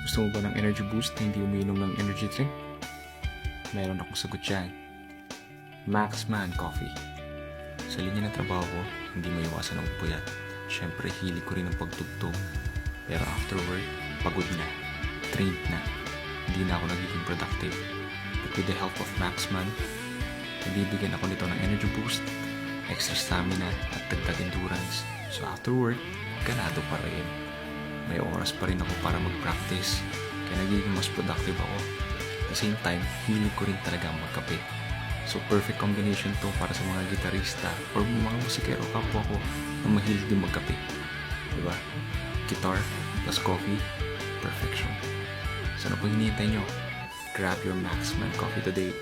Gusto mo ba ng energy boost na hindi umiinom ng energy drink? Meron akong sagot dyan. Maxman Coffee. Sa linya ng trabaho ko, hindi maiwasan ang puyat. Siyempre, hilig ko rin ang pagtugtog. Pero after work, pagod na. Drained na. Hindi na ako nagiging productive. But with the help of Maxman, nabibigyan ako nito ng energy boost, extra stamina at dagdag endurance. So after work, ganado pa rin. May oras pa rin ako para mag-practice, kaya nagiging mas productive ako. At the same time, hilig ko rin talaga magkape. So perfect combination to para sa mga gitarista or mga musikero kapwa ko na mahilig din magkape. Diba? Guitar plus coffee, perfection. So ano po hinihintay nyo? Grab your Maxman Coffee today.